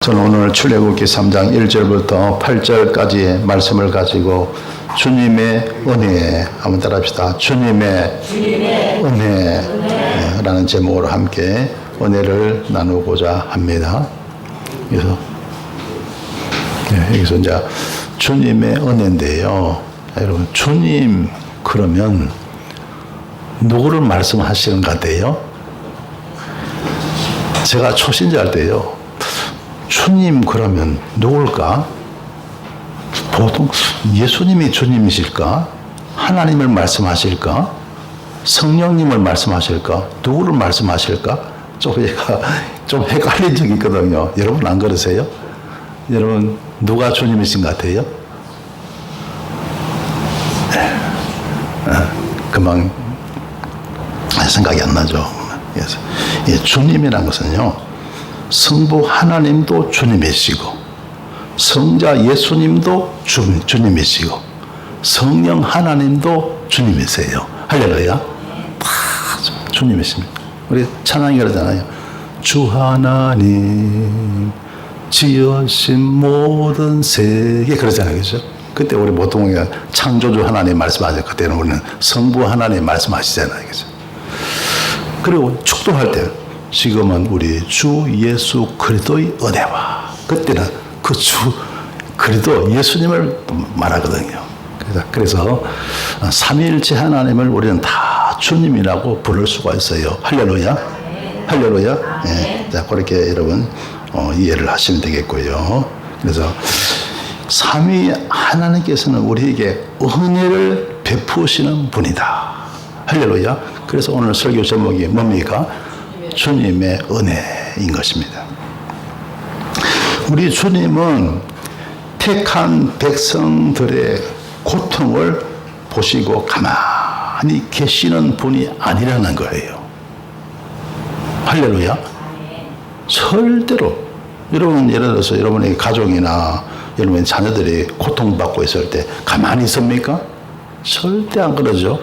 저는 오늘 출애굽기 3장 1절부터 8절까지의 말씀을 가지고 주님의 은혜 한번 따라합시다. 주님의 은혜라는 제목으로 함께 은혜를 나누고자 합니다. 그래서 여기서 이제 주님의 은혜인데요. 여러분, 주님 그러면 누구를 말씀하시는 것 같아요? 제가 초신자 할 때요, 주님 그러면 누굴까? 보통 예수님이 주님이실까? 하나님을 말씀하실까? 성령님을 말씀하실까? 누구를 말씀하실까? 좀 헷갈린 적이 있거든요. 여러분 안 그러세요? 여러분 누가 주님이신 것 같아요? 금방 생각이 안 나죠. 그래서 주님이라는 것은요, 성부 하나님도 주님이시고, 성자 예수님도 주님이시고, 성령 하나님도 주님이세요. 할렐루야. 다 주님이십니다. 우리 찬양이 그러잖아요. 주 하나님 지으신 모든 세계, 그러잖아요. 그죠? 그때 우리 보통 창조주 하나님 말씀하죠. 그때는 우리는 성부 하나님 말씀하시잖아요. 그죠? 그리고 축도할 때 지금은 우리 주 예수 그리스도의 은혜와, 그때는 그 주 그리스도 예수님을 말하거든요. 그래서 삼위일체 하나님을 우리는 다 주님이라고 부를 수가 있어요. 할렐루야. 할렐루야. 예. 자, 그렇게 여러분 이해를 하시면 되겠고요. 그래서 삼위 하나님께서는 우리에게 은혜를 베푸시는 분이다. 할렐루야. 그래서 오늘 설교 제목이 뭡니까? 주님의 은혜인 것입니다. 우리 주님은 택한 백성들의 고통을 보시고 가만히 계시는 분이 아니라는 거예요. 할렐루야. 절대로, 여러분 예를 들어서 여러분의 가족이나 여러분의 자녀들이 고통받고 있을 때 가만히 있습니까? 절대 안 그러죠.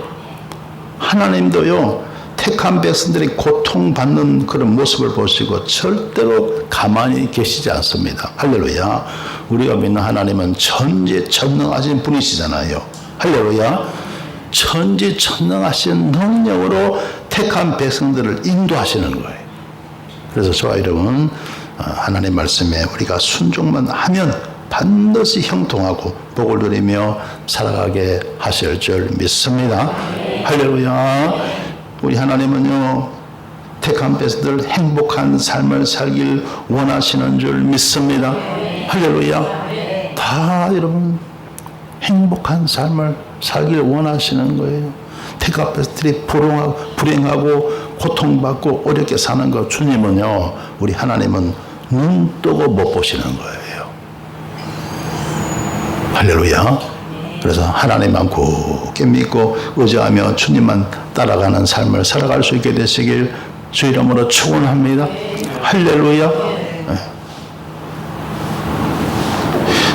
하나님도요, 택한 백성들이 고통받는 그런 모습을 보시고 절대로 가만히 계시지 않습니다. 할렐루야. 우리가 믿는 하나님은 천지전능하신 분이시잖아요. 할렐루야. 천지전능하신 능력으로 택한 백성들을 인도하시는 거예요. 그래서 저와 여러분, 하나님 말씀에 우리가 순종만 하면 반드시 형통하고 복을 누리며 살아가게 하실 줄 믿습니다. 할렐루야. 우리 하나님은요, 택한 백성들 행복한 삶을 살길 원하시는 줄 믿습니다. 할렐루야. 다 여러분 행복한 삶을 살길 원하시는 거예요. 택한 백성들이 불행하고 고통받고 어렵게 사는 거, 주님은요, 우리 하나님은 눈 뜨고 못 보시는 거예요. 할렐루야. 그래서 하나님만 굳게 믿고 의지하며 주님만 따라가는 삶을 살아갈 수 있게 되시길 주 이름으로 축원합니다. 할렐루야. 네.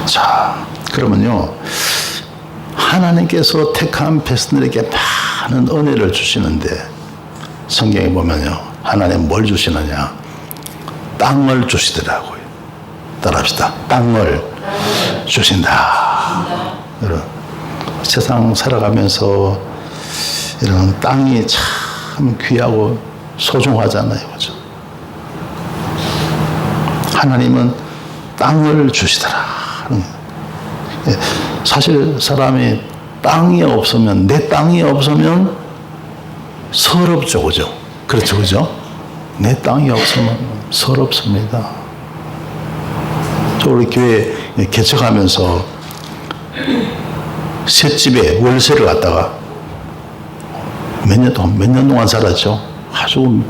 자, 그러면요, 하나님께서 택한 백성들에게 많은 은혜를 주시는데 성경에 보면요, 하나님 뭘 주시느냐? 땅을 주시더라고요. 따라합시다. 땅을 주신다. 여러분, 세상 살아가면서 이런 땅이 참 귀하고 소중하잖아요. 그죠? 하나님은 땅을 주시더라. 사실 사람이 땅이 없으면, 내 땅이 없으면 서럽죠. 그죠? 그렇죠. 그죠? 내 땅이 없으면 서럽습니다. 저 우리 교회 개척하면서 셋집에 월세를 갖다가 몇 년 동안 살았죠. 아주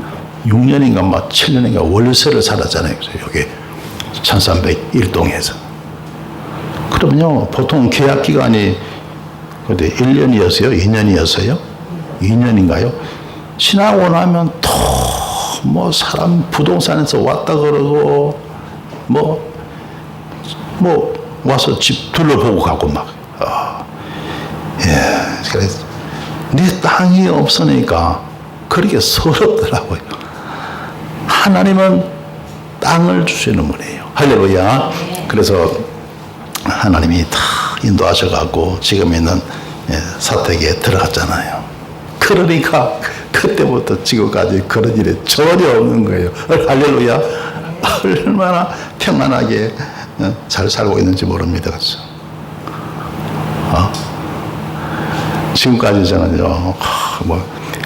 6년인가 막 7년인가 월세를 살았잖아요. 그래서 여기 1301동에서. 그러면요, 보통 계약 기간이 그때 1년이었어요? 2년이었어요? 2년인가요? 지나고 나면 또 뭐 사람 부동산에서 왔다 그러고 뭐 와서 집 둘러보고 가고 막. 예, 그래서 네 땅이 없으니까 그렇게 서럽더라고요. 하나님은 땅을 주시는 분이에요. 할렐루야. 그래서 하나님이 다 인도하셔가고 지금 있는 사택에 들어갔잖아요. 그러니까 그때부터 지금까지 그런 일이 전혀 없는 거예요. 할렐루야. 얼마나 평안하게 잘 살고 있는지 모릅니다. 그렇죠? 지금까지 저는요,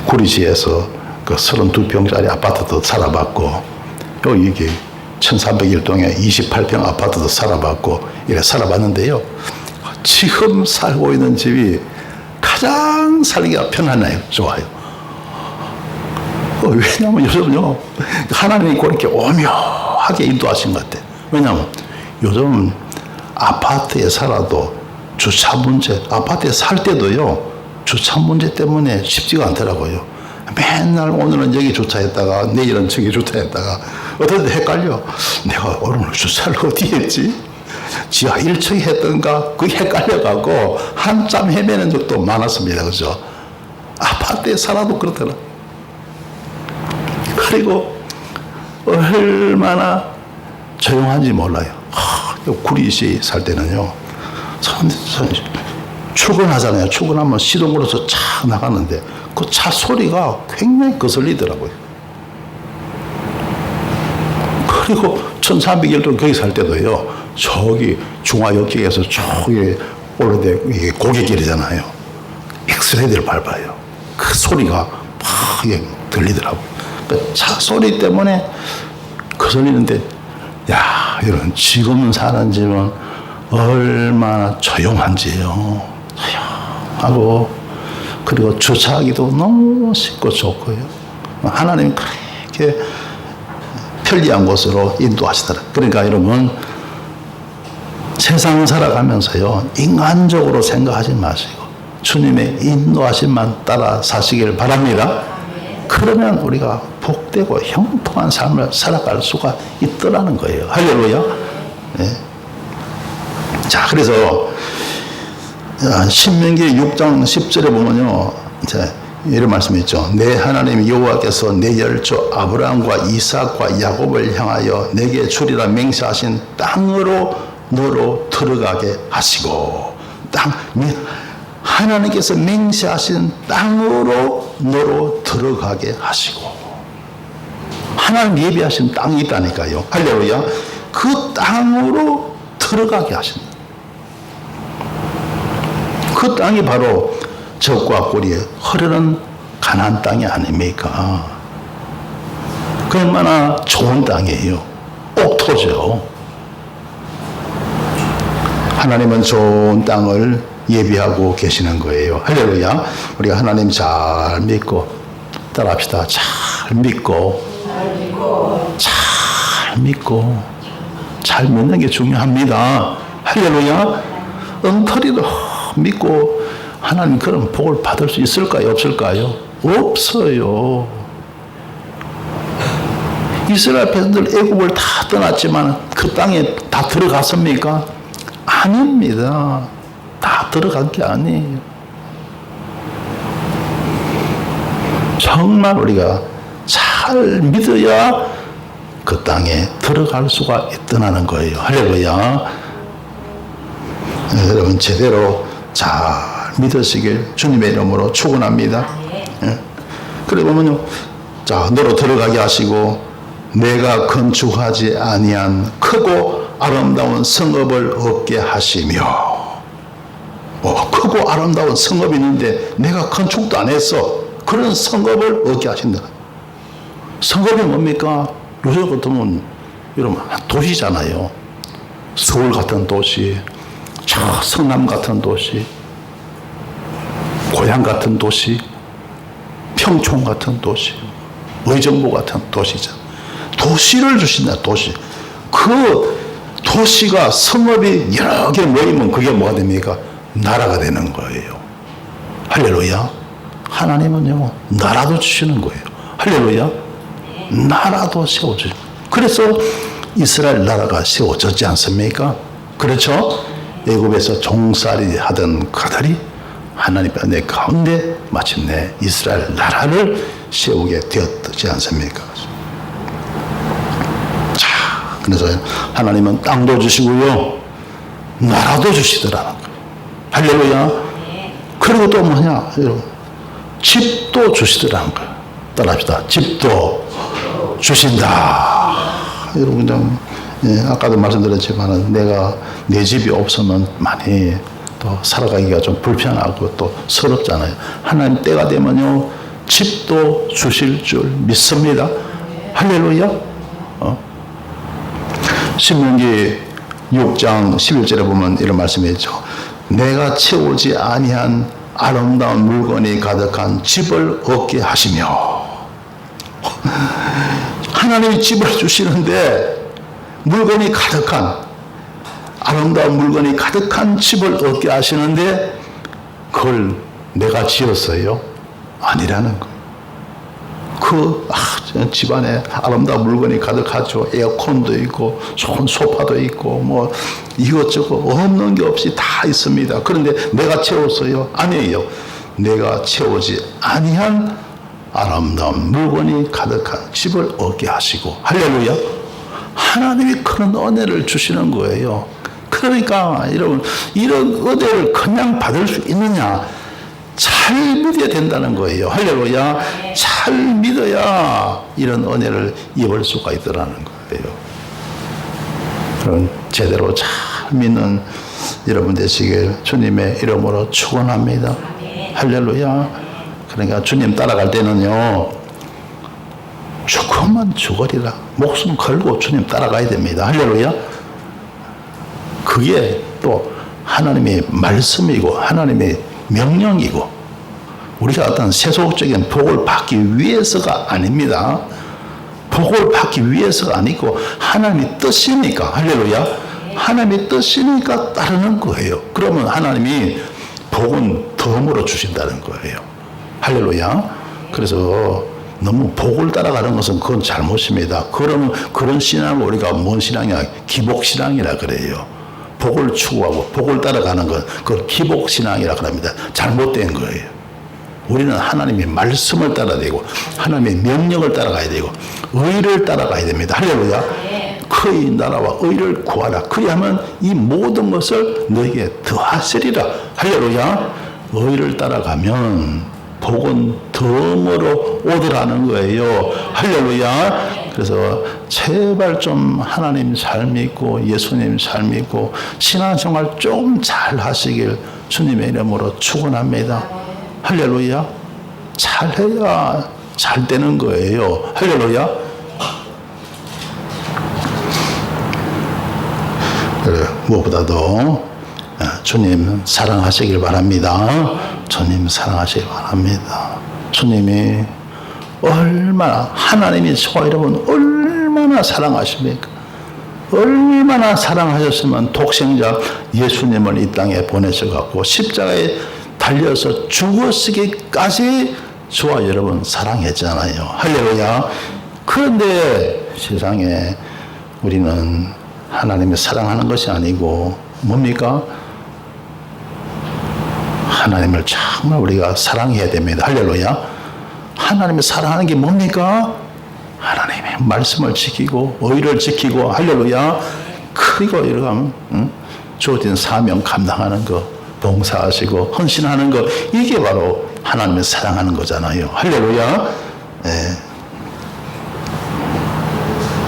구리시에서 그 32평짜리 아파트도 살아봤고, 이게 1301동에 28평 아파트도 살아봤고, 이래 살아봤는데요. 지금 살고 있는 집이 가장 살기가 편하네요. 좋아요. 왜냐하면 요즘요, 하나님이 그렇게 오묘하게 인도하신 것 같아요. 왜냐하면 요즘 아파트에 살아도 주차 문제, 아파트에 살 때도요, 주차 문제 때문에 쉽지가 않더라고요. 맨날 오늘은 여기 주차했다가 내일은 저기 주차했다가 어떨 때 헷갈려. 내가 오늘 주차를 어디 했지? 지하 1층에 했던가? 그게 헷갈려가고 한참 헤매는 적도 많았습니다. 그죠? 아파트에 살아도 그렇더라. 그리고 얼마나 조용한지 몰라요. 구리시 살 때는요, 출근하잖아요. 출근하면 시동으로서 차 나가는데 그 차 소리가 굉장히 거슬리더라고요. 그리고 1301동 거기 살 때도요, 저기 중화역에서 저기 오래된 고객길이잖아요. 엑스레이를 밟아요. 그 소리가 막 들리더라고요. 그 차 소리 때문에 거슬리는데, 야, 여러분, 지금 사는 집은 얼마나 조용한지요. 조용하고, 그리고 주차하기도 너무 쉽고 좋고요. 하나님 그렇게 편리한 곳으로 인도하시더라. 그러니까 여러분, 세상 살아가면서요, 인간적으로 생각하지 마시고 주님의 인도하심만 따라 사시길 바랍니다. 그러면 우리가 복되고 형통한 삶을 살아갈 수가 있더라는 거예요. 할렐루야. 네. 자, 그래서 신명기 6장 10절에 보면요, 이제 이런 말씀이 있죠. 내 하나님 여호와께서 내 열조 아브라함과 이삭과 야곱을 향하여 내게 주리라 맹세하신 땅으로 너로 들어가게 하시고, 하나님께서 맹세하신 땅으로 너로 들어가게 하시고, 하나님 예비하신 땅이 있다니까요. 할렐루야. 그 땅으로 들어가게 하신다. 그 땅이 바로 적과 꿀이 흐르는 가나안 땅이 아닙니까? 그 얼마나 좋은 땅이에요. 옥토죠. 하나님은 좋은 땅을 예비하고 계시는 거예요. 할렐루야. 우리가 하나님 잘 믿고 따라합시다. 잘 믿고 잘 믿는 게 중요합니다. 할렐루야. 엉터리로 믿고 하나님 그런 복을 받을 수 있을까요? 없을까요? 없어요. 이스라엘 백성들 애굽을 다 떠났지만 그 땅에 다 들어갔습니까? 아닙니다. 다 들어간 게 아니에요. 정말 우리가 잘 믿어야 그 땅에 들어갈 수가 있다는 거예요. 할렐루야. 여러분 제대로 잘 믿으시길 주님의 이름으로 축원합니다. 예. 그래 보면요, 자, 너로 들어가게 하시고 내가 건축하지 아니한 크고 아름다운 성읍을 얻게 하시며, 크고 아름다운 성읍이 있는데 내가 건축도 안 했어. 그런 성읍을 얻게 하신다. 성읍이 뭡니까? 요새 같으면 여러분 도시잖아요. 서울 같은 도시, 성남 같은 도시, 고향 같은 도시, 평촌 같은 도시, 의정부 같은 도시죠. 도시를 주신다. 도시. 그 도시가 성읍이 여러 개 모이면 그게 뭐가 됩니까? 나라가 되는 거예요. 할렐루야. 하나님은요, 나라도 주시는 거예요. 할렐루야. 나라도 세워주시고, 그래서 이스라엘 나라가 세워졌지 않습니까? 그렇죠? 애굽에서 종살이 하던 그들이 하나님의 은혜 가운데 마침내 이스라엘 나라를 세우게 되었지 않습니까? 자, 그래서 하나님은 땅도 주시고요, 나라도 주시더라는 거예요. 할렐루야. 그리고 또 뭐냐, 여러분, 집도 주시더라는 거예요. 따라합시다. 집도 주신다. 여러분, 그냥, 아까도 말씀드렸지만, 내가 내 집이 없으면 많이 또 살아가기가 좀 불편하고 또 서럽잖아요. 하나님 때가 되면요, 집도 주실 줄 믿습니다. 할렐루야. 신명기 6장 11절에 보면 이런 말씀이 있죠. 내가 채우지 아니한 아름다운 물건이 가득한 집을 얻게 하시며. 하나님이 집을 주시는데 물건이 가득한, 아름다운 물건이 가득한 집을 얻게 하시는데 그걸 내가 지었어요? 아니라는 거예요. 집안에 아름다운 물건이 가득하죠. 에어컨도 있고 좋은 소파도 있고 뭐 이것저것 없는 게 없이 다 있습니다. 그런데 내가 채웠어요? 아니에요. 내가 채우지 아니한 아름다운 물건이 가득한 집을 얻게 하시고. 할렐루야. 하나님이 그런 은혜를 주시는 거예요. 그러니까 여러분, 이런 은혜를 그냥 받을 수 있느냐? 잘 믿어야 된다는 거예요. 할렐루야. 잘 믿어야 이런 은혜를 입을 수가 있더라는 거예요. 그런 제대로 잘 믿는 여러분 되시길 주님의 이름으로 축원합니다. 할렐루야. 그러니까 주님 따라갈 때는요, 죽으면 죽으리라. 목숨 걸고 주님 따라가야 됩니다. 할렐루야. 그게 또 하나님의 말씀이고 하나님의 명령이고, 우리가 어떤 세속적인 복을 받기 위해서가 아닙니다. 복을 받기 위해서가 아니고 하나님의 뜻이니까. 할렐루야. 하나님의 뜻이니까 따르는 거예요. 그러면 하나님이 복은 덤으로 주신다는 거예요. 할렐루야. 그래서 너무 복을 따라가는 것은 그건 잘못입니다. 그러면 그런 신앙을 우리가 뭔 신앙이야? 기복신앙이라 그래요. 복을 추구하고 복을 따라가는 것, 그걸 기복신앙이라 그럽니다. 잘못된 거예요. 우리는 하나님의 말씀을 따라야 되고 하나님의 명령을 따라가야 되고 의를 따라가야 됩니다. 할렐루야. 그의 나라와 의를 구하라. 그리하면 이 모든 것을 너에게 더하시리라. 할렐루야. 의를 따라가면 복은 덤으로 오더라는 거예요. 할렐루야. 그래서 제발 좀 하나님 잘 믿고 예수님 잘 믿고 신앙생활 좀 잘 하시길 주님의 이름으로 축원합니다. 할렐루야. 잘해야 잘 되는 거예요. 할렐루야. 무엇보다도 주님 사랑하시길 바랍니다. 주님 사랑하시길 바랍니다. 주님이 얼마나, 하나님이 저와 여러분 얼마나 사랑하십니까? 얼마나 사랑하셨으면 독생자 예수님을 이 땅에 보내셔갖고 십자가에 달려서 죽으시기까지 저와 여러분 사랑했잖아요. 할렐루야. 그런데 세상에 우리는 하나님을 사랑하는 것이 아니고 뭡니까? 하나님을 정말 우리가 사랑해야 됩니다. 할렐루야. 하나님을 사랑하는 게 뭡니까? 하나님의 말씀을 지키고 의를 지키고. 할렐루야. 그리고 이러면 주어진 사명 감당하는 거, 봉사하시고 헌신하는 거, 이게 바로 하나님을 사랑하는 거잖아요. 할렐루야.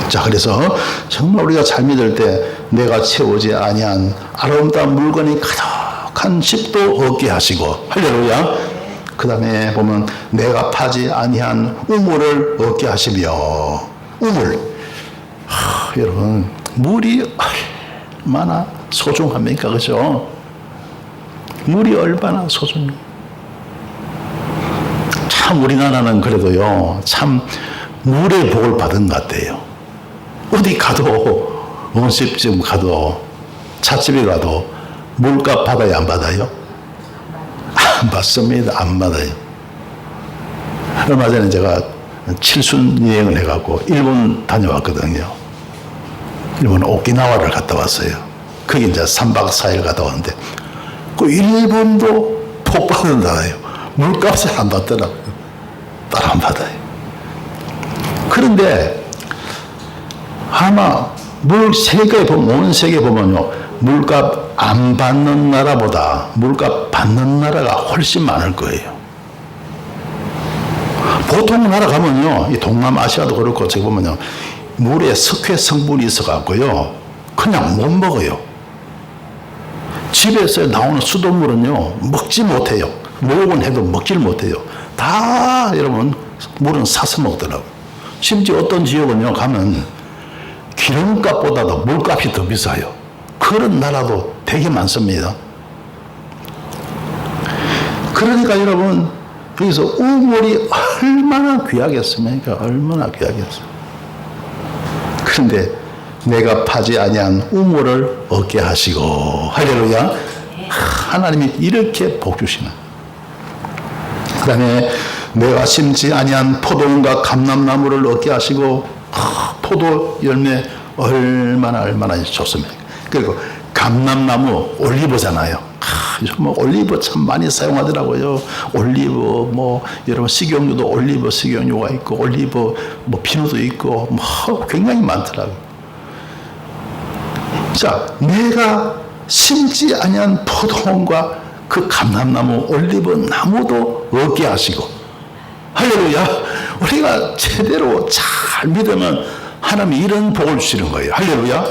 자, 그래서 정말 우리가 잘 믿을 때 내가 채우지 아니한 아름다운 물건이 가득한 집도 얻게 하시고. 할렐루야. 그 다음에 보면 내가 파지 아니한 우물을 얻게 하시며. 우물. 여러분, 물이 얼마나 소중합니까? 그죠? 물이 얼마나 소중해요. 참 우리나라는 그래도요, 참 물의 복을 받은 것 같아요. 어디 가도, 음식점 가도, 찻집에 가도 물값 받아요, 안 받아요? 안 받습니다. 안 받아요. 얼마 전에 제가 칠순 여행을 해갖고 일본 다녀왔거든요. 일본 오키나와를 갔다 왔어요. 거기 이제 3박 4일 갔다 왔는데, 그 일본도 복 받는 나라예요. 물값을 안 받더라고요. 따로 안 받아요. 그런데 아마 세계에 보면, 온 세계에 보면요, 물값 안 받는 나라보다 물값 받는 나라가 훨씬 많을 거예요. 보통 나라 가면요, 이 동남아시아도 그렇고, 저기 보면요, 물에 석회 성분이 있어갖고요, 그냥 못 먹어요. 집에서 나오는 수돗물은요, 먹지 못해요. 먹으면 해도 먹질 못해요. 다 여러분, 물은 사서 먹더라고요. 심지어 어떤 지역은요, 가면 기름값보다도 물값이 더 비싸요. 그런 나라도 되게 많습니다. 그러니까 여러분, 여기서 우물이 얼마나 귀하겠습니까? 얼마나 귀하겠어요. 그런데 내가 파지 아니한 우물을 얻게 하시고, 할렐루야. 하나님이 이렇게 복 주시는. 그 다음에 내가 심지 아니한 포도원과 감람나무를 얻게 하시고, 포도 열매 얼마나 좋습니까? 그리고 감람나무 올리브잖아요. 요즘 올리브 참 많이 사용하더라고요. 올리브 여러분 식용유도 올리브 식용유가 있고, 올리브 비누도 있고, 굉장히 많더라고요. 자, 내가 심지 아니한 포도원과 그 감람나무 올리브 나무도 얻게 하시고, 할렐루야. 우리가 제대로 잘 믿으면 하나님이 이런 복을 주시는 거예요. 할렐루야.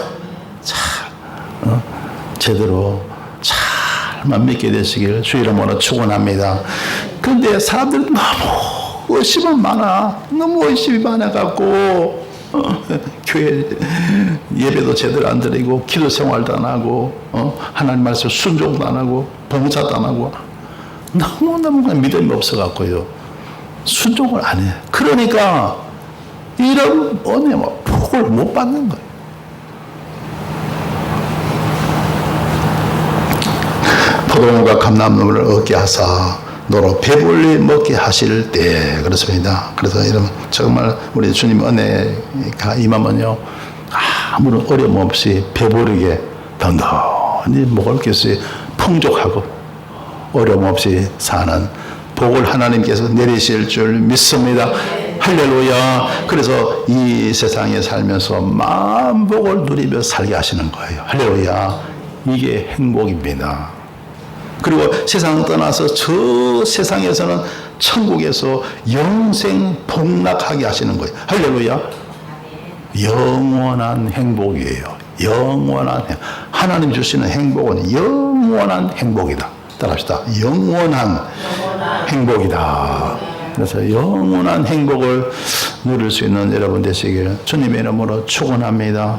제대로 잘만 믿게 되시길 주 이름으로 축원합니다. 그런데 사람들 너무 의심은 많아. 너무 의심이 많아갖고 교회 예배도 제대로 안 드리고, 기도 생활도 안 하고, 하나님 말씀 순종도 안 하고, 봉사도 안 하고, 너무너무 믿음이 없어갖고요, 순종을 안 해. 그러니까 이런 은혜, 복을 못 받는 거예요. 포도원과 감람나무를 얻게 하사 너로 배불리 먹게 하실 때, 그렇습니다. 그래서 여러분, 정말 우리 주님 은혜가 임하면요, 아무런 어려움 없이 배부르게 든든히 먹을 것이 풍족하고 어려움 없이 사는 복을 하나님께서 내리실 줄 믿습니다. 할렐루야. 그래서 이 세상에 살면서 만복을 누리며 살게 하시는 거예요. 할렐루야. 이게 행복입니다. 그리고 세상을 떠나서 저 세상에서는 천국에서 영생 복락하게 하시는 거예요. 할렐루야. 영원한 행복이에요. 영원한 하나님 주시는 행복은 영원한 행복이다. 따라합시다. 영원한 행복이다. 그래서 영원한 행복을 누릴 수 있는 여러분 되시길 주님의 이름으로 축원합니다.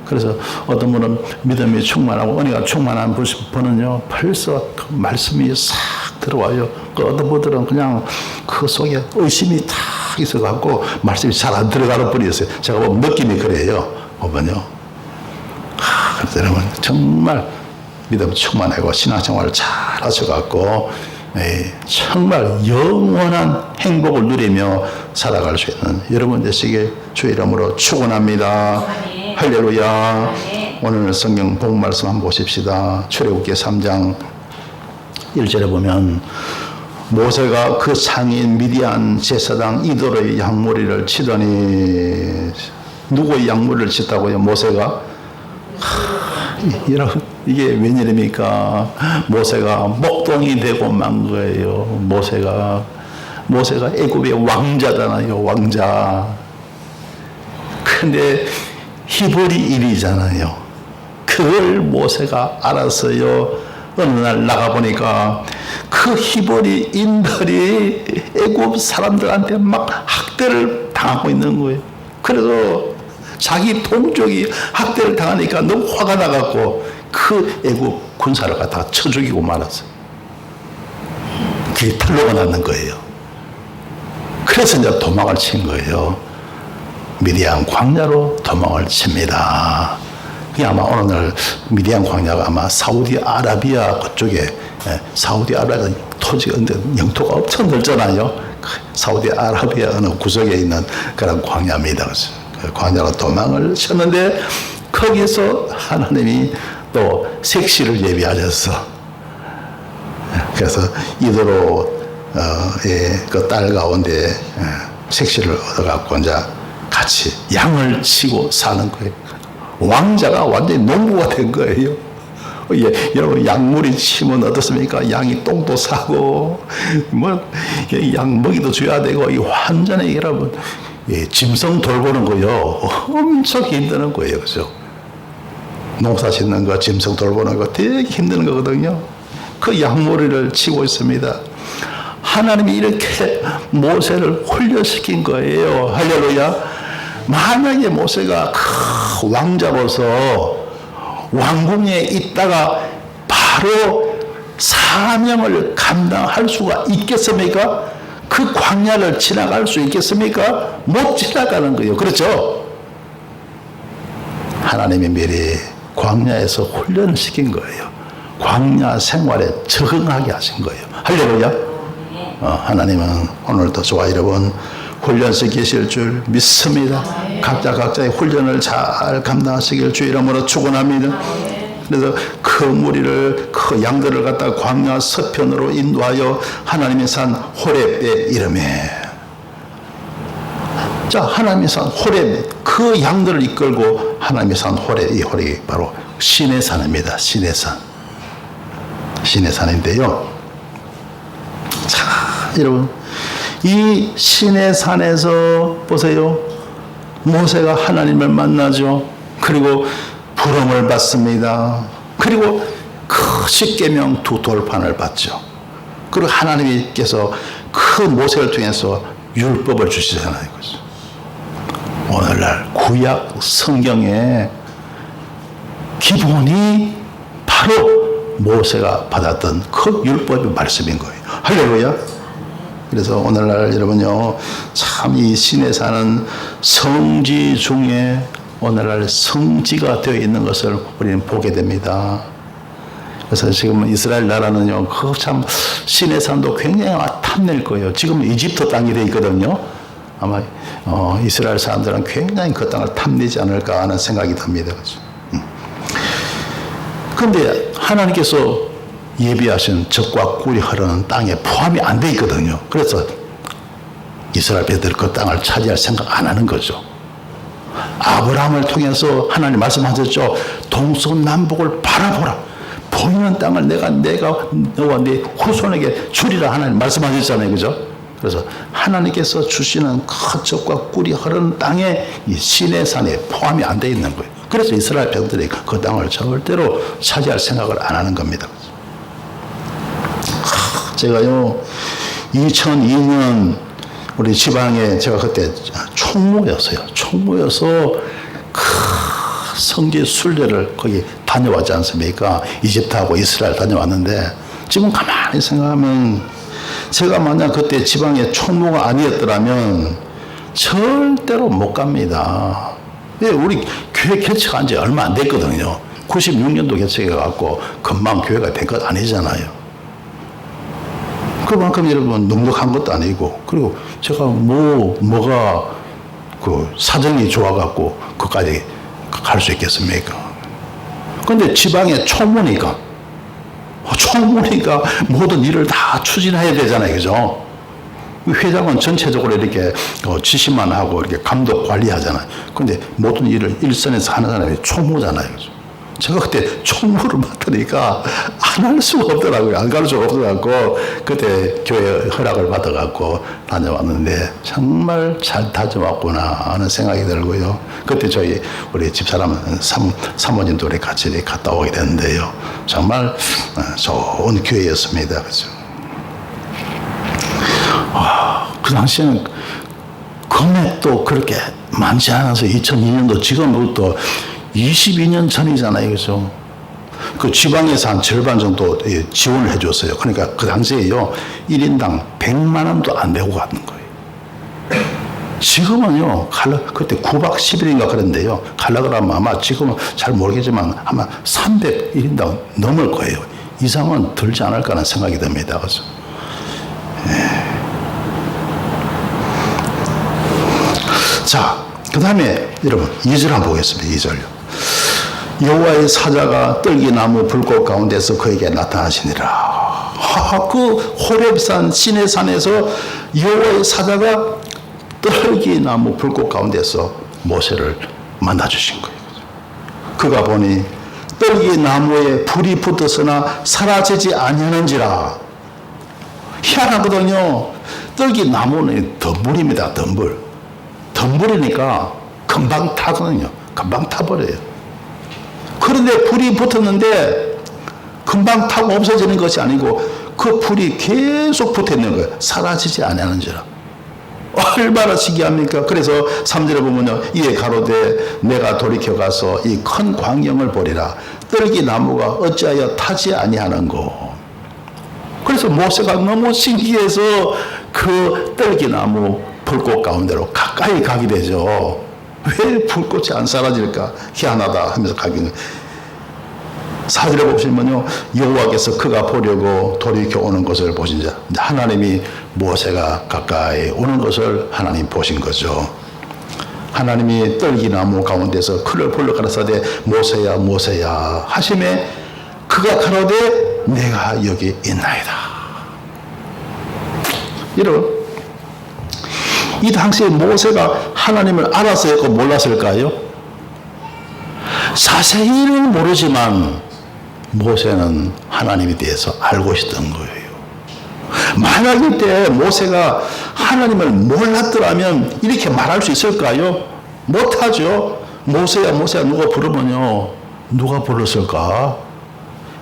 그래서 어떤 분은 믿음이 충만하고 은혜가 충만한 분은요, 벌써 그 말씀이 싹 들어와요. 그 어떤 분들은 그냥 그 속에 의심이 탁 있어갖고 말씀이 잘 안 들어가는 분이 있어요. 제가 보면 느낌이 그래요. 보면요. 그래서 여러분 정말 믿음 충만하고 신앙생활을 잘 하셔갖고 정말 영원한 행복을 누리며 살아갈 수 있는 여러분 되시길 주 이름으로 축원합니다. 할렐루야. 오늘 성경 복 말씀 한번 보십시다. 출애굽기 3장 1절에 보면 모세가 그 상인 미디안 제사장 이도로의 양머리를 치더니, 누구의 양머리를 쳤다고요? 모세가? 여러분 이게 웬일입니까? 모세가 목동이 되고 만 거예요. 모세가 애굽의 왕자잖아요. 왕자. 근데 히브리 일이잖아요. 그걸 모세가 알았어요. 어느 날 나가보니까 그 히브리인들이 애굽 사람들한테 막 학대를 당하고 있는 거예요. 그래서 자기 동족이 학대를 당하니까 너무 화가 나갖고 그 애굽 군사를 갖다가 쳐 죽이고 말았어요. 그게 탈로가 났는 거예요. 그래서 이제 도망을 친 거예요. 미디안 광야로 도망을 칩니다. 그게 아마 어느 날 미디안 광야가 아마 사우디아라비아 그쪽에, 사우디아라비아 토지가 영토가 엄청 넓잖아요. 사우디아라비아 어느 구석에 있는 그런 광야입니다. 그 광야로 도망을 쳤는데 거기서 하나님이 또 색시를 예비하셨어. 그래서 이도로의 그 딸 가운데 색시를 얻어갖고 이제 같이 양을 치고 사는 거예요. 왕자가 완전히 농부가 된 거예요. 예, 여러분 약물이 치면 어떻습니까? 양이 똥도 싸고 양 먹이도 줘야 되고 이 완전히 여러분 짐승 돌보는 거요 엄청 힘드는 거예요, 그죠? 농사 짓는 거, 짐승 돌보는 거 되게 힘든 거거든요. 그 약물이를 치고 있습니다. 하나님이 이렇게 모세를 훈련시킨 거예요. 할렐루야. 만약에 모세가 왕자로서 왕궁에 있다가 바로 사명을 감당할 수가 있겠습니까? 그 광야를 지나갈 수 있겠습니까? 못 지나가는 거예요. 그렇죠? 하나님이 미리 광야에서 훈련시킨 거예요. 광야 생활에 적응하게 하신 거예요. 할렐루야. 하나님은 오늘도 저와 여러분 훈련시키실 줄 믿습니다. 각자의 훈련을 잘 감당하시길 주 이름으로 축원합니다. 그래서 그 무리를 그 양들을 갖다 광야 서편으로 인도하여 하나님의 산 호렙에 이름에 자 하나님의 산 호렙 그 양들을 이끌고 하나님의 산 호렙 이 호렙이 바로 신의 산입니다. 신의 산 신의 산인데요. 자 여러분 이 신의 산에서 보세요. 모세가 하나님을 만나죠. 그리고 부름을 받습니다. 그리고 그 십계명 두 돌판을 받죠. 그리고 하나님께서 그 모세를 통해서 율법을 주시잖아요. 오늘날 구약 성경의 기본이 바로 모세가 받았던 그 율법의 말씀인 거예요. 할렐루야. 그래서 오늘날 여러분요, 참 이 신에 사는 성지 중에 오늘날 성지가 되어 있는 것을 우리는 보게 됩니다. 그래서 지금 이스라엘 나라는요, 그 참 신의 산도 굉장히 탐낼 거예요. 지금 이집트 땅이 되어 있거든요. 아마 이스라엘 사람들은 굉장히 그 땅을 탐내지 않을까 하는 생각이 듭니다. 그런데 하나님께서 예비하신 적과 꿀이 흐르는 땅에 포함이 안 돼 있거든요. 그래서 이스라엘 백성들 그 땅을 차지할 생각 안 하는 거죠. 아브라함을 통해서 하나님 말씀하셨죠. 동서남북을 바라보라. 보이는 땅을 내가 너와 네 후손에게 주리라 하나님 말씀하셨잖아요. 그죠? 그래서 하나님께서 주시는 그 적과 꿀이 흐르는 땅에 이 신의 산에 포함이 안 돼 있는 거예요. 그래서 이스라엘 백성들이 그 땅을 절대로 차지할 생각을 안 하는 겁니다. 제가요 2002년 우리 지방에 제가 그때 총무였어요. 총무여서 그 성지 순례를 거기 다녀왔지 않습니까? 이집트하고 이스라엘 다녀왔는데 지금 가만히 생각하면 제가 만약 그때 지방의 총무가 아니었더라면 절대로 못 갑니다. 왜? 우리 교회 개척한 지 얼마 안 됐거든요. 96년도 개척해갖고 금방 교회가 된 것 아니잖아요. 그만큼 여러분 넉넉한 것도 아니고, 그리고 제가 뭐가 그 사정이 좋아갖고 그까지 갈 수 있겠습니까? 근데 지방에 총무니까 모든 일을 다 추진해야 되잖아요. 그죠? 회장은 전체적으로 이렇게 지시만 하고 이렇게 감독 관리하잖아요. 근데 모든 일을 일선에서 하는 사람이 총무잖아요. 그죠? 제가 그때 총무를 맡으니까 안 할 수가 없더라고요. 안 갈 수가 없어갖고 그때 교회 허락을 받아갖고 다녀왔는데 정말 잘 다녀왔구나 하는 생각이 들고요. 그때 우리 집사람 사모님도 우리 같이 갔다 오게 됐는데요. 정말 좋은 교회였습니다. 그죠? 그 당시에는 금액도 그렇게 많지 않아서 2002년도 지금부터 22년 전이잖아요. 그죠? 그 지방에서 한 절반 정도 지원을 해줬어요. 그러니까 그 당시에요, 1인당 100만 원도 안 내고 가는 거예요. 지금은요, 그때 9박 10일인가 그랬는데요. 가려고 하면 아마 지금은 잘 모르겠지만 아마 300일인당 넘을 거예요. 이상은 들지 않을까 하는 생각이 듭니다. 그죠? 자, 그 다음에 여러분 2절 한번 보겠습니다. 2절요. 여호와의 사자가 떨기나무 불꽃 가운데서 그에게 나타나시니라. 그 호렙산 시내 산에서 여호와의 사자가 떨기나무 불꽃 가운데서 모세를 만나 주신 거예요. 그가 보니 떨기 나무에 불이 붙었으나 사라지지 아니하는지라. 희한하거든요. 떨기 나무는 덤불입니다. 덤불이니까 금방 타거든요. 금방 타버려요. 그런데 불이 붙었는데 금방 타고 없어지는 것이 아니고 그 불이 계속 붙어 있는 거예요. 사라지지 아니하는지라. 얼마나 신기합니까? 그래서 3절에 보면요, 이에 가로되 내가 돌이켜 가서 이 큰 광경을 보리라. 떨기 나무가 어찌하여 타지 아니하는고. 그래서 모세가 너무 신기해서 그 떨기 나무 불꽃 가운데로 가까이 가게 되죠. 왜 불꽃이 안 사라질까? 희한하다 하면서 가게 돼요. 4절에 보시면요, 여호와께서 그가 보려고 돌이켜 오는 것을 보신자. 하나님이 모세가 가까이 오는 것을 하나님 보신 거죠. 하나님이 떨기나무 가운데서 그를 불러 가라사대 모세야 모세야 하심에 그가 가로되 내가 여기 있나이다. 여러분, 이 당시에 모세가 하나님을 알았을까 몰랐을까요? 자세히는 모르지만 모세는 하나님에 대해서 알고 있었던 거예요. 만약 이때 모세가 하나님을 몰랐더라면 이렇게 말할 수 있을까요? 못하죠. 모세야 모세야 누가 부르면요, 누가 불렀을까?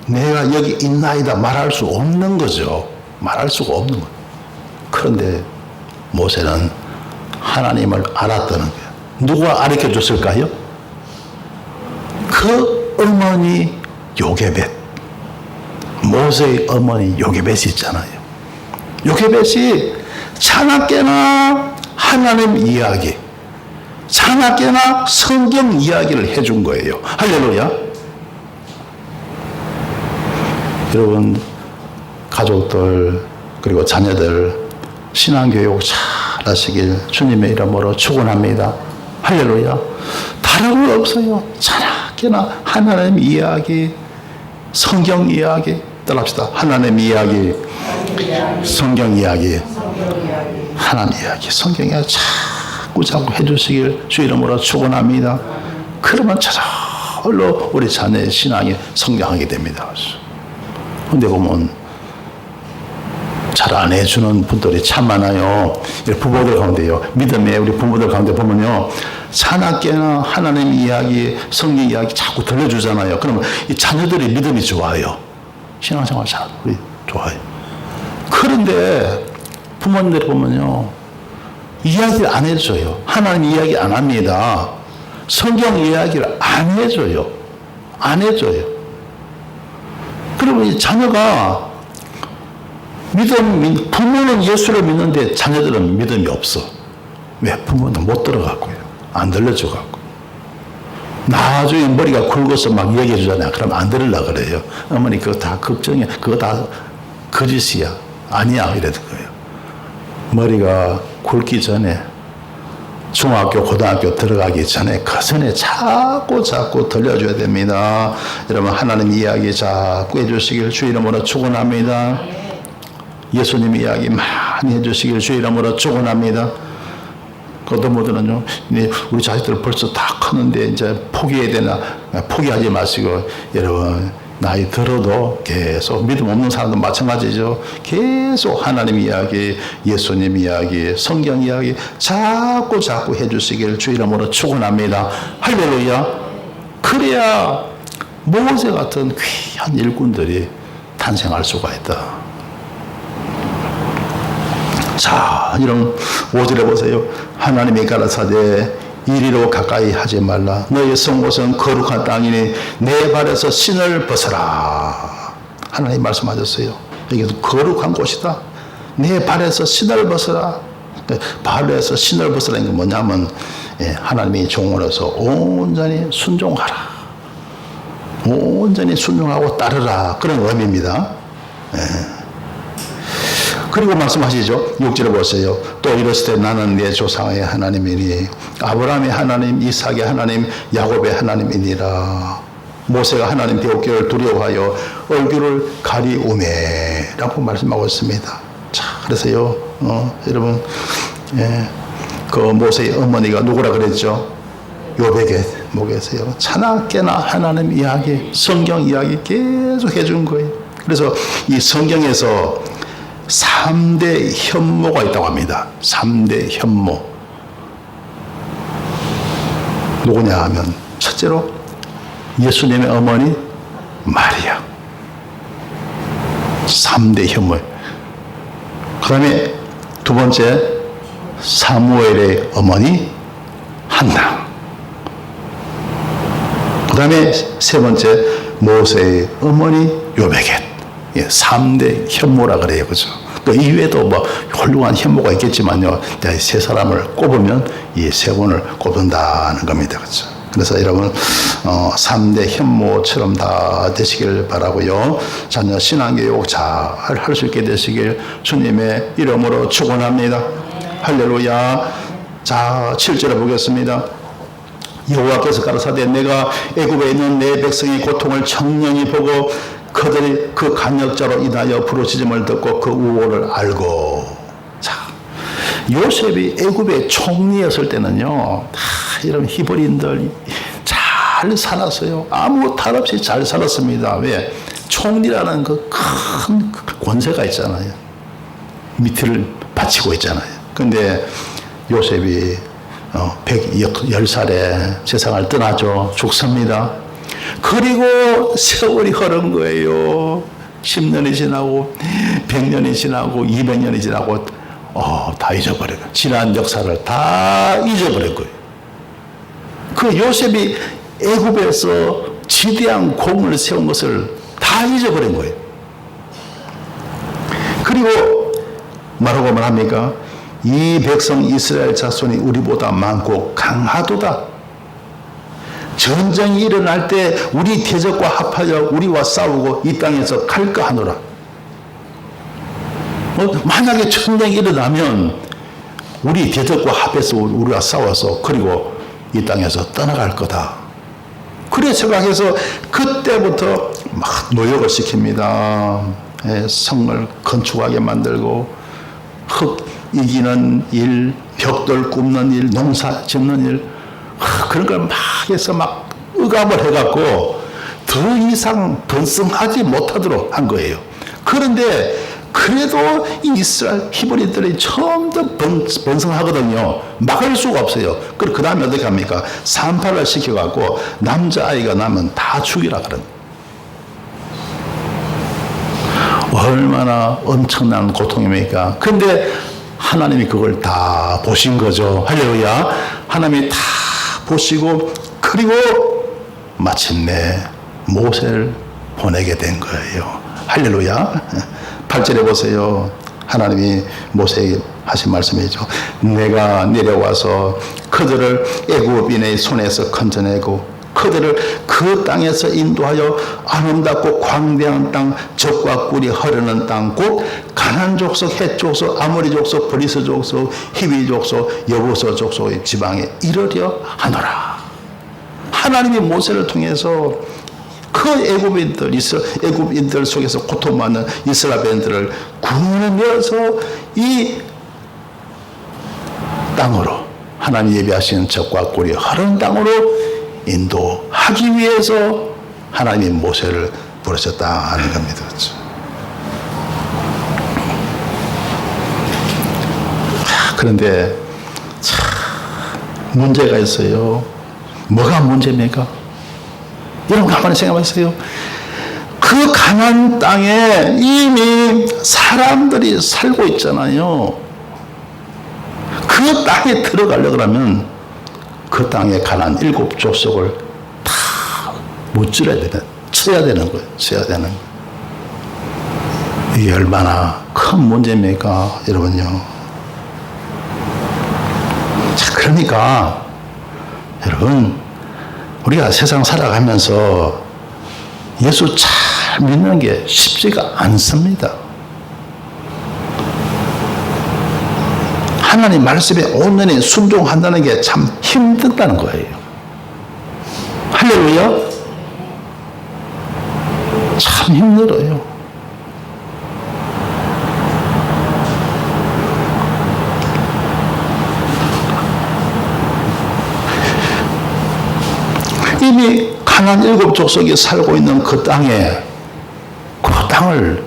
내가 여기 있나이다 말할 수 없는 거죠. 말할 수가 없는 거예요. 그런데 모세는 하나님을 알았다는 거예요. 누가 가르쳐 줬을까요? 그 어머니 요게벳, 모세의 어머니 요게벳이 있잖아요. 요게벳이 자나깨나 하나님 이야기, 자나깨나 성경 이야기를 해준 거예요. 할렐루야. 여러분, 가족들 그리고 자녀들 신앙교육 잘 하시길 주님의 이름으로 축원합니다. 할렐루야. 다른 거 없어요. 자나깨나 하나님 이야기, 성경 이야기 따라합시다. 하나님 이야기, 성경 이야기, 하나님 이야기, 성경 이야기 자꾸 해주시길 주 이름으로 축원합니다. 그러면 저절로 우리 자녀의 신앙이 성장하게 됩니다. 근데 보면 잘 안 해주는 분들이 참 많아요. 부모들 가운데요. 믿음의 우리 부모들 가운데 보면요, 자나깨나 하나님 이야기, 성경 이야기 자꾸 들려주잖아요. 그러면 이 자녀들이 믿음이 좋아요. 신앙생활 잘 우리 좋아요. 그런데 부모님들 보면요, 이야기를 안 해줘요. 하나님 이야기 안 합니다. 성경 이야기를 안 해줘요. 안 해줘요. 그러면 이 자녀가 부모는 예수를 믿는데 자녀들은 믿음이 없어. 왜? 부모는 못 들어갔고요. 안 들려줘갖고. 나중에 머리가 굵어서 막 얘기해 주잖아요. 그럼 안 들으려고 그래요. 어머니 그거 다 걱정이야. 그거 다 거짓이야. 아니야. 이랬던 거예요. 머리가 굵기 전에, 중학교, 고등학교 들어가기 전에 그 전에 자꾸 들려줘야 됩니다. 여러분, 하나님 이야기 자꾸 해주시길 주 이름으로 축원합니다. 예수님 이야기 많이 해주시길 주 이름으로 축원합니다. 어떤 분들은요, 우리 자식들 벌써 다 컸는데 이제 포기해야 되나? 포기하지 마시고, 여러분, 나이 들어도 계속 믿음 없는 사람도 마찬가지죠. 계속 하나님 이야기, 예수님 이야기, 성경 이야기 자꾸 해주시길 주 이름으로 축원합니다. 할렐루야. 그래야 모세 같은 귀한 일꾼들이 탄생할 수가 있다. 자, 이런 5절에 보세요. 하나님이 가라사대 이리로 가까이 하지 말라. 너의 성곳은 거룩한 땅이니 내 발에서 신을 벗어라. 하나님 말씀하셨어요. 여기도 거룩한 곳이다. 내 발에서 신을 벗어라. 발에서 신을 벗으라는 게 뭐냐면, 하나님이 종으로서 온전히 순종하라. 온전히 순종하고 따르라. 그런 의미입니다. 그리고 말씀하시죠. 6절에 보세요. 또 이르시되 나는 내 조상의 하나님이니 아브라함의 하나님, 이삭의 하나님, 야곱의 하나님이니라. 모세가 하나님 배우기를 두려워하여 얼굴을 가리우매 라고 말씀하고 있습니다. 자, 그래서요, 여러분, 그 모세의 어머니가 누구라 그랬죠? 요베겟. 목에서요. 차나 깨나 하나님 이야기, 성경 이야기 계속 해준 거예요. 그래서 이 성경에서 3대 현모가 있다고 합니다. 3대 현모. 누구냐 하면 첫째로 예수님의 어머니 마리아. 3대 현모. 그 다음에 두 번째 사무엘의 어머니 한나. 그 다음에 세 번째 모세의 어머니 요베겟. 예, 3대 현모라 그래요. 그죠? 그 이외에도 뭐 훌륭한 현모가 있겠지만요. 세 사람을 꼽으면 이 세 분을 꼽는다는 겁니다. 그죠? 그래서 여러분 3대 현모처럼 다 되시길 바라고요. 자녀 신앙교육 잘 할 수 있게 되시길 주님의 이름으로 축원합니다. 할렐루야. 자, 7절에 보겠습니다. 여호와께서 가라사대 내가 애굽에 있는 내 백성의 고통을 청년히 보고 그들이 그 간역자로 인하여 부르짖음을 듣고 그 우호를 알고. 자, 요셉이 애굽의 총리였을 때는요, 이런 히브리인들 잘 살았어요. 아무 탈 없이 잘 살았습니다. 왜? 총리라는 그 큰 권세가 있잖아요. 밑을 바치고 있잖아요. 근데 요셉이 110살에 세상을 떠나죠. 죽습니다. 그리고 세월이 흐른 거예요. 10년이 지나고 100년이 지나고 200년이 지나고 다 잊어버려요. 지난 역사를 다 잊어버릴 거예요. 그 요셉이 애굽에서 지대한 공을 세운 것을 다 잊어버린 거예요. 그리고 뭐라고 말합니까? 이 백성 이스라엘 자손이 우리보다 많고 강하도다. 전쟁이 일어날 때 우리 대적과 합하여 우리와 싸우고 이 땅에서 칼거하노라. 만약에 전쟁이 일어나면 우리 대적과 합해서 우리와 싸워서 그리고 이 땅에서 떠나갈 거다. 그래 생각해서 그때부터 막 노역을 시킵니다. 성을 건축하게 만들고 흙 이기는 일, 벽돌 굽는 일, 농사 짓는 일, 그런 걸 막 해서 막 억압을 해갖고 더 이상 번성하지 못하도록 한 거예요. 그런데 그래도 이스라엘 히브리들이 처음 더 번성하거든요. 막을 수가 없어요. 그 다음에 어떻게 합니까? 산파를 시켜갖고 남자아이가 나면 다 죽이라 그런. 얼마나 엄청난 고통입니까? 근데 하나님이 그걸 다 보신 거죠. 할렐루야. 하나님이 다 보시고 그리고 마침내 모세를 보내게 된 거예요. 할렐루야. 8절에 보세요. 하나님이 모세에게 하신 말씀이죠. 내가 내려와서 그들을 애굽인의 손에서 건져내고 그들을 그 땅에서 인도하여 아름답고 광대한 땅, 젖과 꿀이 흐르는 땅, 곧 가나안 족속, 헷 족속, 아모리 족속, 브리스 족속, 히비 족속, 여부서 족속의 지방에 이르려 하노라. 하나님이 모세를 통해서 그 애굽인들 속에서 고통받는 이스라엘인들을 구원하면서 이 땅으로 하나님 예비하신 젖과 꿀이 흐르는 땅으로 인도하기 위해서 하나님이 모세를 부르셨다는 겁니다. 그런데 참 문제가 있어요. 뭐가 문제입니까? 여러분 가만히 생각해보세요. 그 가나안 땅에 이미 사람들이 살고 있잖아요. 그 땅에 들어가려고 하면 그 땅에 가나안 7 족속을 다 무찌러야 되는, 쳐야 되는 거예요. 쳐야 되는 거예요. 이게 얼마나 큰 문제입니까, 여러분요. 자, 그러니까 여러분 우리가 세상 살아가면서 예수 잘 믿는 게 쉽지가 않습니다. 하나님 말씀에 온전히 순종한다는 게 참 힘들다는 거예요. 할렐루야. 참 힘들어요. 가나안 7족속이 살고 있는 그 땅에 그 땅을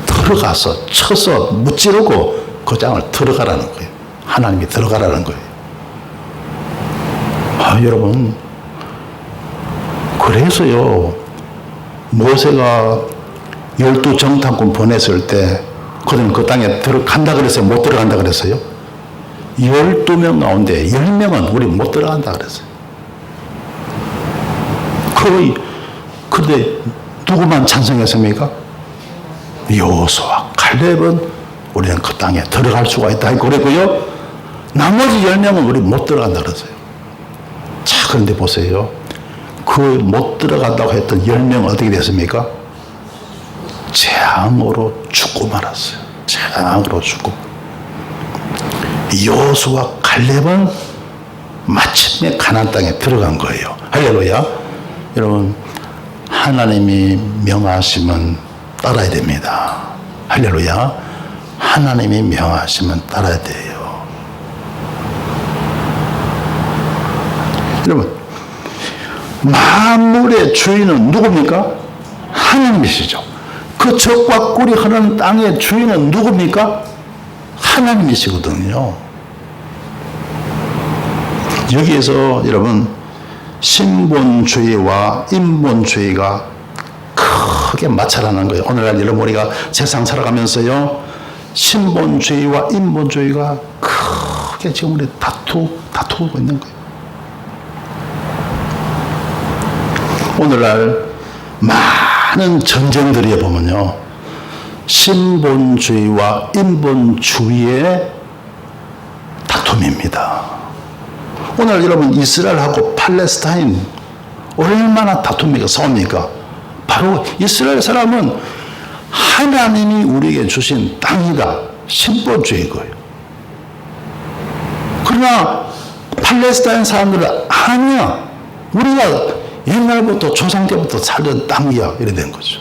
들어가서 쳐서 무찌르고 그 땅을 들어가라는 거예요. 하나님이 들어가라는 거예요. 여러분, 그래서요 모세가 12정탐꾼 보냈을 때 그들은 그 땅에 들어간다 그랬어요? 못 들어간다 그랬어요? 12명 가운데 10명은 우리 못 들어간다 그랬어요. 그런데 누구만 찬성했습니까? 여호수아, 칼렙은 우리는 그 땅에 들어갈 수가 있다 그랬고요. 나머지 10명은 우리 못 들어간다 그랬어요. 자, 그런데 보세요. 그 못 들어간다고 했던 10명은 어떻게 됐습니까? 재앙으로 죽고 말았어요. 재앙으로 죽고. 여호수아, 칼렙은 마침내 가나안 땅에 들어간 거예요. 할렐루야. 여러분, 하나님이 명하시면 따라야 됩니다. 할렐루야. 하나님이 명하시면 따라야 돼요. 여러분, 만물의 주인은 누굽니까? 하나님이시죠. 그 적과 꿀이 흐르는 땅의 주인은 누굽니까? 하나님이시거든요. 여기에서 여러분, 신본주의와 인본주의가 크게 마찰하는 거예요. 오늘날 여러분, 우리가 세상 살아가면서요, 신본주의와 인본주의가 크게 지금 우리 다투고 있는 거예요. 오늘날 많은 전쟁들이 보면요, 신본주의와 인본주의의 다툼입니다. 오늘 여러분, 이스라엘하고 팔레스타인 얼마나 다툽니까? 싸웁니까? 바로 이스라엘 사람은 하나님이 우리에게 주신 땅이다. 신본주의 거예요. 그러나 팔레스타인 사람들은 아니야, 우리가 옛날부터 조상 때부터 살던 땅이야, 이래 된 거죠.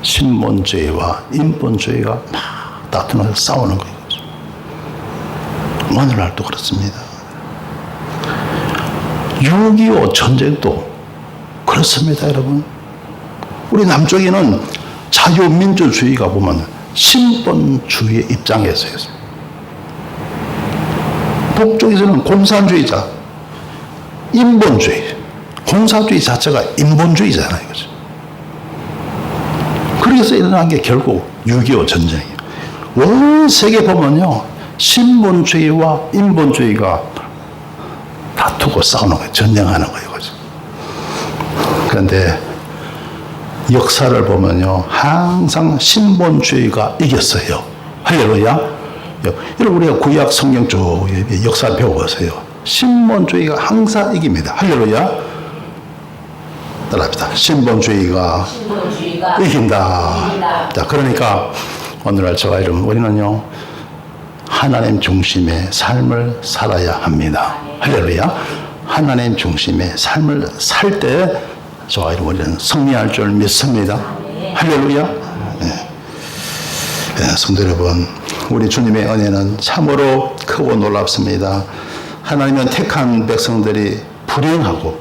신본주의와 인본주의가 막 다투면서 싸우는 거예요. 오늘날도 그렇습니다. 6.25 전쟁도 그렇습니다, 여러분. 우리 남쪽에는 자유민주주의가 보면 신본주의의 입장에서 했어요. 북쪽에서는 공산주의자, 인본주의. 공산주의 자체가 인본주의잖아요, 그죠? 그래서 일어난 게 결국 6.25 전쟁이에요. 온 세계 보면요, 신본주의와 인본주의가 다투고 싸우는 거예요. 전쟁하는 거예요, 그죠? 그런데 역사를 보면요, 항상 신본주의가 이겼어요. 할렐루야. 여러분, 우리가 구약 성경 쪽 역사 배워보세요. 신본주의가 항상 이깁니다. 할렐루야. 따라합시다. 신본주의가 이긴다. 자, 그러니까 오늘날 저와 여러분, 우리는요, 하나님 중심의 삶을 살아야 합니다. 할렐루야. 하나님 중심의 삶을 살 때 저와 여러분, 우리는 승리할 줄 믿습니다. 할렐루야. 네. 네, 성도 여러분, 우리 주님의 은혜는 참으로 크고 놀랍습니다. 하나님은 택한 백성들이 불행하고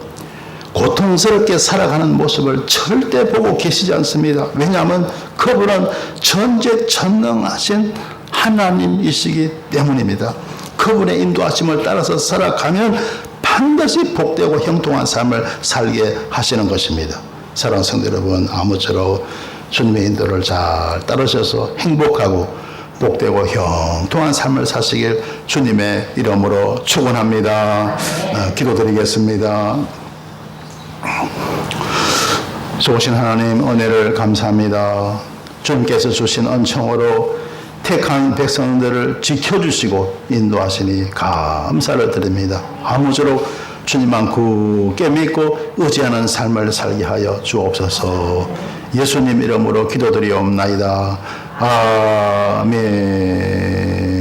고통스럽게 살아가는 모습을 절대 보고 계시지 않습니다. 왜냐하면 그분은 전지전능하신 하나님이시기 때문입니다. 그분의 인도하심을 따라서 살아가면 반드시 복되고 형통한 삶을 살게 하시는 것입니다. 사랑하는 성도 여러분, 아무쪼록 주님의 인도를 잘 따르셔서 행복하고 복되고 형통한 삶을 사시길 주님의 이름으로 축원합니다. 기도드리겠습니다. 좋으신 하나님, 은혜를 감사합니다. 주님께서 주신 은총으로 택한 백성들을 지켜주시고 인도하시니 감사를 드립니다. 아무쪼록 주님만 굳게 믿고 의지하는 삶을 살게 하여 주옵소서. 예수님 이름으로 기도드리옵나이다. 아멘.